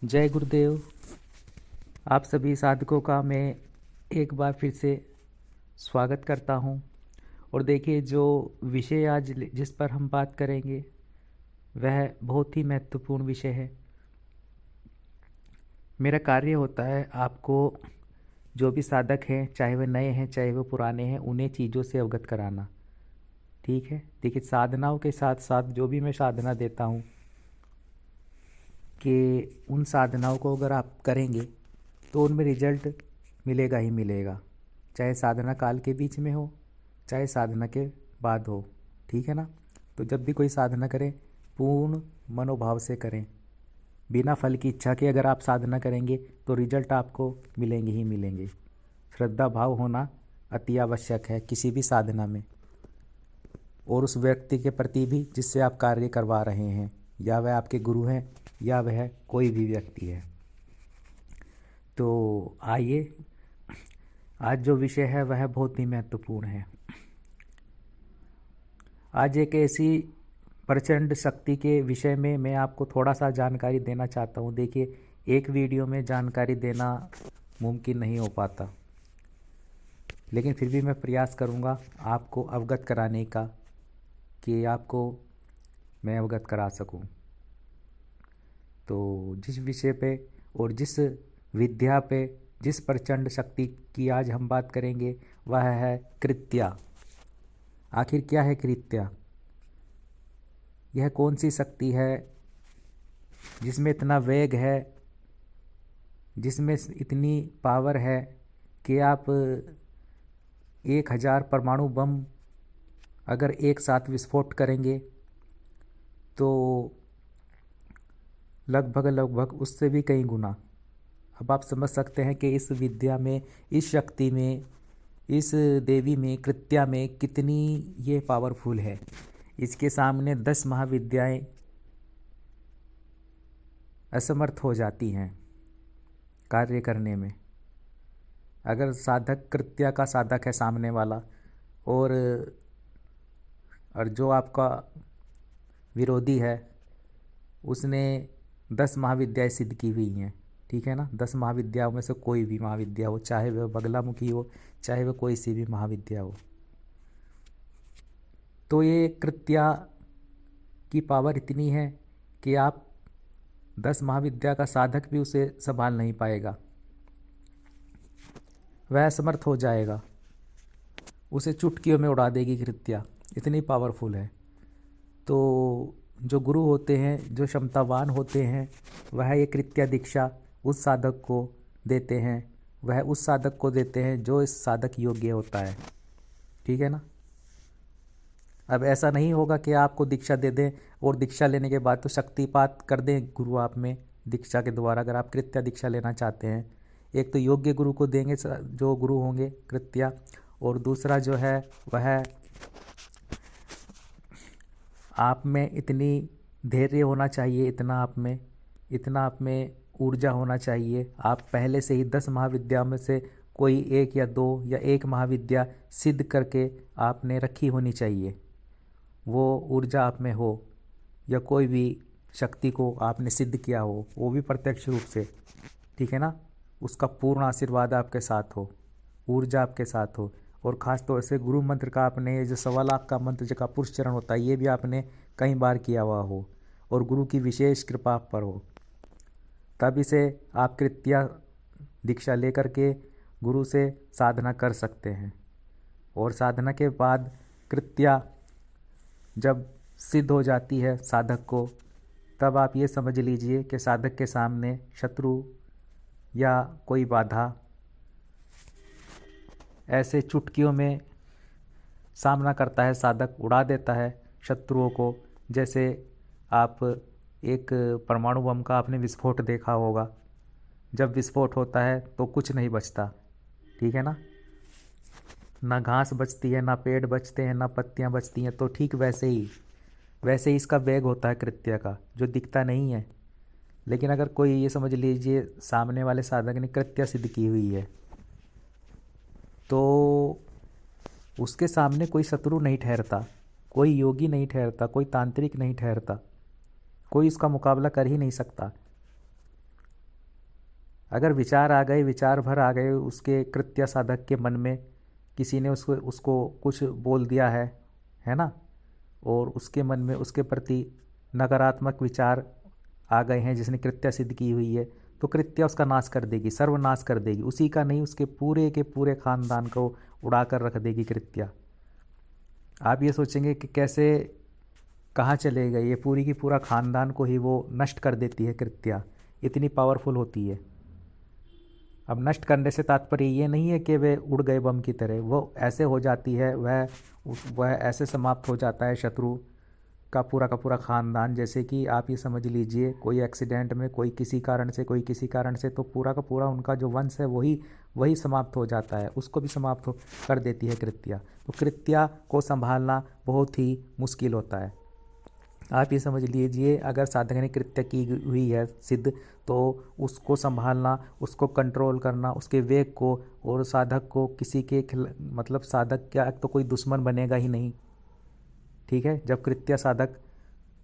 जय गुरुदेव। आप सभी साधकों का मैं एक बार फिर से स्वागत करता हूं। और देखिए, जो विषय आज जिस पर हम बात करेंगे वह बहुत ही महत्वपूर्ण विषय है। मेरा कार्य होता है आपको, जो भी साधक हैं, चाहे वह नए हैं चाहे वह पुराने हैं, उन्हें चीज़ों से अवगत कराना। ठीक है। देखिए, साधनाओं के साथ साथ जो भी मैं साधना देता हूँ कि उन साधनाओं को अगर आप करेंगे तो उनमें रिजल्ट मिलेगा ही मिलेगा, चाहे साधना काल के बीच में हो चाहे साधना के बाद हो। ठीक है ना। तो जब भी कोई साधना करें पूर्ण मनोभाव से करें, बिना फल की इच्छा के अगर आप साधना करेंगे तो रिजल्ट आपको मिलेंगे ही मिलेंगे। श्रद्धा भाव होना अति आवश्यक है किसी भी साधना में, और उस व्यक्ति के प्रति भी जिससे आप कार्य करवा रहे हैं, या वह आपके गुरु हैं या वह कोई भी व्यक्ति है। तो आइए, आज जो विषय है वह बहुत ही महत्वपूर्ण है। आज एक ऐसी प्रचंड शक्ति के विषय में मैं आपको थोड़ा सा जानकारी देना चाहता हूँ। देखिए, एक वीडियो में जानकारी देना मुमकिन नहीं हो पाता, लेकिन फिर भी मैं प्रयास करूँगा आपको अवगत कराने का, कि आपको मैं अवगत करा सकूँ। तो जिस विषय पे और जिस विद्या पे, जिस प्रचंड शक्ति की आज हम बात करेंगे वह है कृत्या। आखिर क्या है कृत्या? यह कौन सी शक्ति है जिसमें इतना वेग है, जिसमें इतनी पावर है कि आप 1000 परमाणु बम अगर एक साथ विस्फोट करेंगे तो लगभग उससे भी कई गुना। अब आप समझ सकते हैं कि इस विद्या में, इस शक्ति में, इस देवी में, कृत्या में कितनी ये पावरफुल है। इसके सामने 10 महाविद्याएं असमर्थ हो जाती हैं कार्य करने में। अगर साधक, कृत्या का साधक है सामने वाला, और जो आपका विरोधी है उसने 10 महाविद्याएं सिद्ध की हुई हैं। ठीक है ना। 10 महाविद्याओं में से कोई भी महाविद्या हो, चाहे वह बगलामुखी हो चाहे वह कोई सी भी महाविद्या हो, तो ये कृत्या की पावर इतनी है कि आप 10 महाविद्या का साधक भी उसे संभाल नहीं पाएगा, वह असमर्थ हो जाएगा, उसे चुटकियों में उड़ा देगी कृत्या, इतनी पावरफुल है। तो जो गुरु होते हैं, जो क्षमतावान होते हैं, वह ये कृत्या दीक्षा उस साधक को देते हैं, वह उस साधक को देते हैं जो इस साधक योग्य होता है। ठीक है ना। अब ऐसा नहीं होगा कि आपको दीक्षा दे दें और दीक्षा लेने के बाद तो शक्तिपात कर दें गुरु आप में दीक्षा के द्वारा। अगर आप कृत्या दीक्षा लेना चाहते हैं, एक तो योग्य गुरु को देंगे जो गुरु होंगे कृत्या, और दूसरा जो है वह आप में इतनी धैर्य होना चाहिए, इतना आप में ऊर्जा होना चाहिए। आप पहले से ही 10 महाविद्या में से कोई एक या दो या एक महाविद्या सिद्ध करके आपने रखी होनी चाहिए। वो ऊर्जा आप में हो, या कोई भी शक्ति को आपने सिद्ध किया हो, वो भी प्रत्यक्ष रूप से। ठीक है ना। उसका पूर्ण आशीर्वाद आपके साथ हो, ऊर्जा आपके साथ हो, और ख़ास तौर से गुरु मंत्र का आपने, जो 1.25 लाख का मंत्र का पुरुष चरण होता है, ये भी आपने कई बार किया हुआ हो और गुरु की विशेष कृपा आप पर हो, तब इसे आप कृत्या दीक्षा लेकर के गुरु से साधना कर सकते हैं। और साधना के बाद कृत्या जब सिद्ध हो जाती है साधक को, तब आप ये समझ लीजिए कि साधक के सामने शत्रु या कोई बाधा ऐसे चुटकियों में सामना करता है, साधक उड़ा देता है शत्रुओं को। जैसे आप एक परमाणु बम का आपने विस्फोट देखा होगा, जब विस्फोट होता है तो कुछ नहीं बचता। ठीक है ना। ना घास बचती है, ना पेड़ बचते हैं, ना पत्तियां बचती हैं। तो ठीक वैसे ही इसका वेग होता है कृत्या का, जो दिखता नहीं है। लेकिन अगर कोई, ये समझ लीजिए सामने वाले साधक ने कृत्या सिद्ध की हुई है, तो उसके सामने कोई शत्रु नहीं ठहरता, कोई योगी नहीं ठहरता, कोई तांत्रिक नहीं ठहरता, कोई इसका मुकाबला कर ही नहीं सकता। अगर विचार आ गए, विचार भर आ गए उसके कृत्य साधक के मन में, किसी ने उसको उसको कुछ बोल दिया है ना, और उसके मन में उसके प्रति नकारात्मक विचार आ गए हैं, जिसने कृत्या सिद्ध की हुई है, तो कृत्या उसका नाश कर देगी, सर्वनाश कर देगी, उसी का नहीं उसके पूरे के पूरे खानदान को उड़ा कर रख देगी कृत्या। आप ये सोचेंगे कि कैसे, कहाँ चले गए, ये पूरी की पूरा खानदान को ही वो नष्ट कर देती है कृत्या, इतनी पावरफुल होती है। अब नष्ट करने से तात्पर्य ये नहीं है कि वे उड़ गए बम की तरह, वो ऐसे हो जाती है, वह ऐसे समाप्त हो जाता है शत्रु का पूरा ख़ानदान। जैसे कि आप ये समझ लीजिए, कोई एक्सीडेंट में कोई किसी कारण से, कोई किसी कारण से, तो पूरा का पूरा उनका जो वंश है वही समाप्त हो जाता है, उसको भी समाप्त कर देती है कृत्या। तो कृत्या को संभालना बहुत ही मुश्किल होता है। आप ये समझ लीजिए, अगर साधक ने कृत्य की हुई है सिद्ध, तो उसको संभालना, उसको कंट्रोल करना, उसके वेग को, और साधक को किसी के मतलब साधक क्या तो कोई दुश्मन बनेगा ही नहीं, ठीक है। जब कृत्य साधक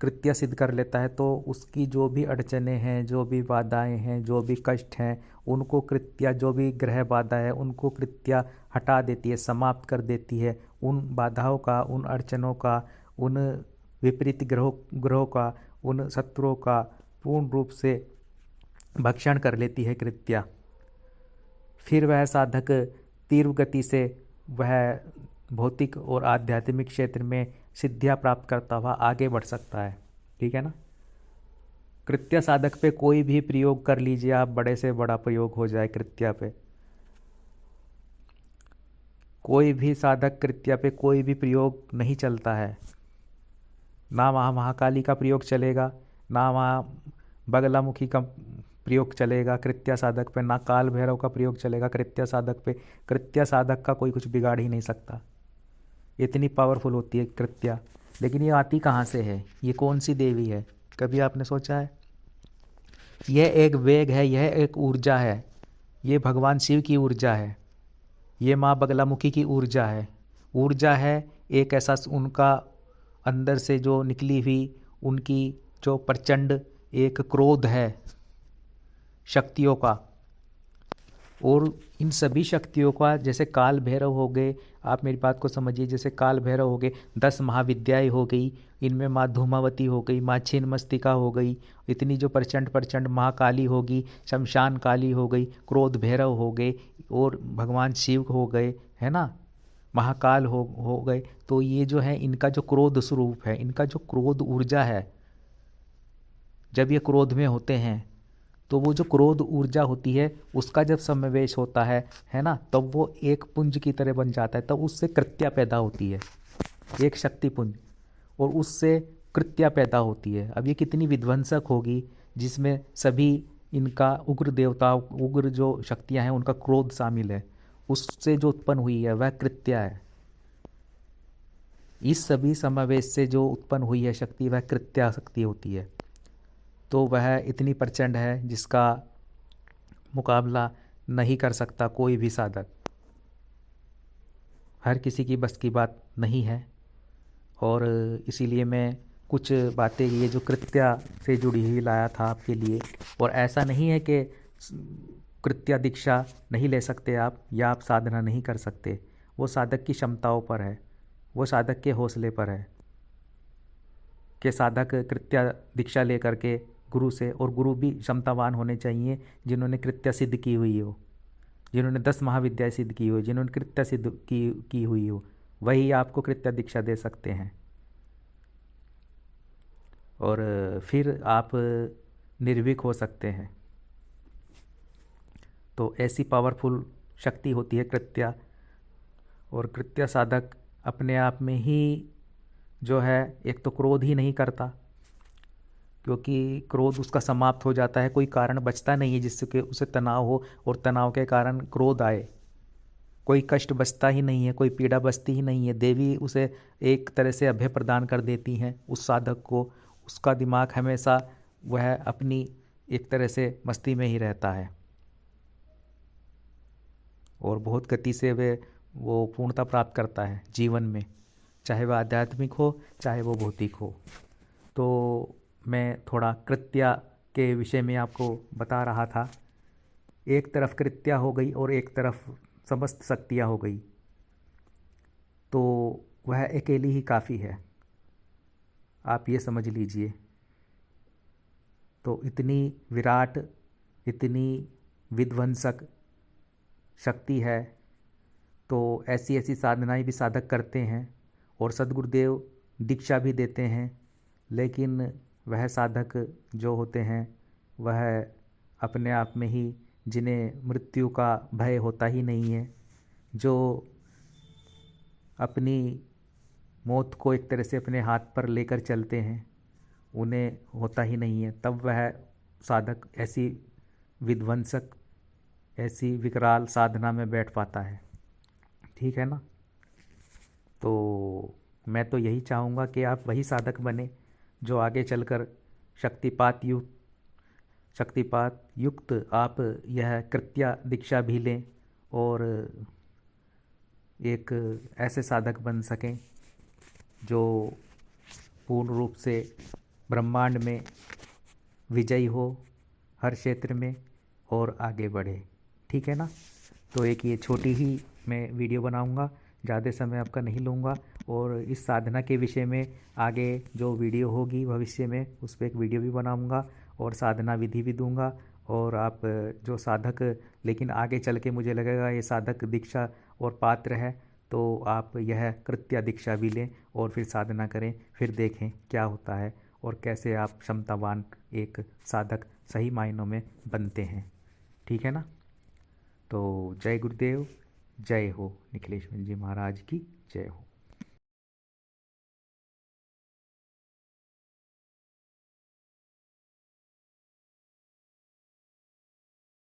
कृत्य सिद्ध कर लेता है, तो उसकी जो भी अड़चने हैं, जो भी बाधाएं हैं, जो भी कष्ट हैं, उनको कृत्या, जो भी ग्रह बाधा है उनको कृत्या हटा देती है, समाप्त कर देती है। उन बाधाओं का, उन अड़चनों का, उन विपरीत ग्रहों का, उन शत्रुओं का पूर्ण रूप से भक्षण कर लेती है कृत्या। फिर वह साधक तीव्र गति से वह भौतिक और आध्यात्मिक क्षेत्र में सिद्धियां प्राप्त करता हुआ आगे बढ़ सकता है, ठीक है ना। कृत्य साधक पे कोई भी प्रयोग कर लीजिए आप, बड़े से बड़ा प्रयोग हो जाए कृत्या पे, कोई भी साधक कृत्या पे कोई भी प्रयोग नहीं चलता है। ना वहाँ महाकाली का प्रयोग चलेगा, ना वहाँ बगलामुखी का प्रयोग चलेगा कृत्या साधक पे, ना काल भैरव का प्रयोग चलेगा कृत्या साधक पे। कृत्या साधक का कोई कुछ बिगाड़ ही नहीं सकता, इतनी पावरफुल होती है कृत्या। लेकिन ये आती कहाँ से है, ये कौन सी देवी है, कभी आपने सोचा है? यह एक वेग है, यह एक ऊर्जा है, ये भगवान शिव की ऊर्जा है, ये माँ बगलामुखी की ऊर्जा है। ऊर्जा है एक ऐसा, उनका अंदर से जो निकली हुई उनकी जो प्रचंड एक क्रोध है शक्तियों का, और इन सभी शक्तियों का, जैसे काल भैरव हो गए, आप मेरी बात को समझिए, जैसे काल भैरव हो गए, 10 महाविद्याएं हो गई, इनमें माँ धूमावती हो गई, माँ छिन्नमस्तिका हो गई, इतनी जो प्रचंड महाकाली होगी, शमशान काली हो गई, क्रोध भैरव हो गए, और भगवान शिव हो गए, है ना, महाकाल हो गए। तो ये जो है इनका जो क्रोध स्वरूप है, इनका जो क्रोध ऊर्जा है, जब ये क्रोध में होते हैं, तो वो जो क्रोध ऊर्जा होती है उसका जब समावेश होता है ना, तब वो एक पुंज की तरह बन जाता है, तब उससे कृत्या पैदा होती है, एक शक्ति पुंज, और उससे कृत्या पैदा होती है। अब ये कितनी विध्वंसक होगी, जिसमें सभी इनका उग्र देवता, उग्र जो शक्तियां हैं उनका क्रोध शामिल है, उससे जो उत्पन्न हुई है वह कृत्या है। इस सभी समावेश से जो उत्पन्न हुई है शक्ति, वह कृत्या शक्ति होती है। तो वह इतनी प्रचंड है जिसका मुकाबला नहीं कर सकता कोई भी साधक, हर किसी की बस की बात नहीं है। और इसीलिए मैं कुछ बातें ये जो कृत्या से जुड़ी हुई लाया था आपके लिए। और ऐसा नहीं है कि कृत्या दीक्षा नहीं ले सकते आप, या आप साधना नहीं कर सकते, वो साधक की क्षमताओं पर है, वो साधक के हौसले पर है कि साधक कृत्या दीक्षा ले करके गुरु से, और गुरु भी क्षमतावान होने चाहिए जिन्होंने कृत्या सिद्ध की हुई हो, जिन्होंने 10 महाविद्याएं सिद्ध की हो, जिन्होंने कृत्या सिद्ध की हुई हो, वही आपको कृत्या दीक्षा दे सकते हैं। और फिर आप निर्भीक हो सकते हैं। तो ऐसी पावरफुल शक्ति होती है कृत्या। और कृत्या साधक अपने आप में ही जो है, एक तो क्रोध ही नहीं करता, क्योंकि क्रोध उसका समाप्त हो जाता है, कोई कारण बचता नहीं है जिससे कि उसे तनाव हो, और तनाव के कारण क्रोध आए, कोई कष्ट बचता ही नहीं है, कोई पीड़ा बचती ही नहीं है। देवी उसे एक तरह से अभय प्रदान कर देती हैं उस साधक को, उसका दिमाग हमेशा वह अपनी एक तरह से मस्ती में ही रहता है, और बहुत गति से वो पूर्णता प्राप्त करता है जीवन में, चाहे वह आध्यात्मिक हो चाहे वो भौतिक हो। तो मैं थोड़ा कृत्या के विषय में आपको बता रहा था एक तरफ कृत्या हो गई और एक तरफ समस्त शक्तियाँ हो गई, तो वह अकेली ही काफ़ी है, आप ये समझ लीजिए। तो इतनी विराट, इतनी विध्वंसक शक्ति है, तो ऐसी ऐसी साधनाएं भी साधक करते हैं और सद्गुरुदेव दीक्षा भी देते हैं, लेकिन वह साधक जो होते हैं वह अपने आप में ही, जिन्हें मृत्यु का भय होता ही नहीं है, जो अपनी मौत को एक तरह से अपने हाथ पर लेकर चलते हैं, उन्हें होता ही नहीं है, तब वह साधक ऐसी विध्वंसक, ऐसी विकराल साधना में बैठ पाता है। ठीक है ना। तो मैं तो यही चाहूँगा कि आप वही साधक बने जो आगे चलकर शक्तिपात युक्त आप यह कृत्या दीक्षा भी लें और एक ऐसे साधक बन सकें जो पूर्ण रूप से ब्रह्मांड में विजयी हो हर क्षेत्र में और आगे बढ़े। ठीक है ना। तो एक ये छोटी ही मैं वीडियो बनाऊंगा, ज़्यादा समय आपका नहीं लूँगा, और इस साधना के विषय में आगे जो वीडियो होगी भविष्य में उस पर एक वीडियो भी बनाऊंगा और साधना विधि भी दूंगा। और आप जो साधक, लेकिन आगे चल के मुझे लगेगा ये साधक दीक्षा और पात्र है, तो आप यह कृत्या दीक्षा भी लें और फिर साधना करें, फिर देखें क्या होता है और कैसे आप क्षमतावान एक साधक सही मायनों में बनते हैं। ठीक है ना। तो जय गुरुदेव, जय हो। निखिलेश्वर जी महाराज की जय हो।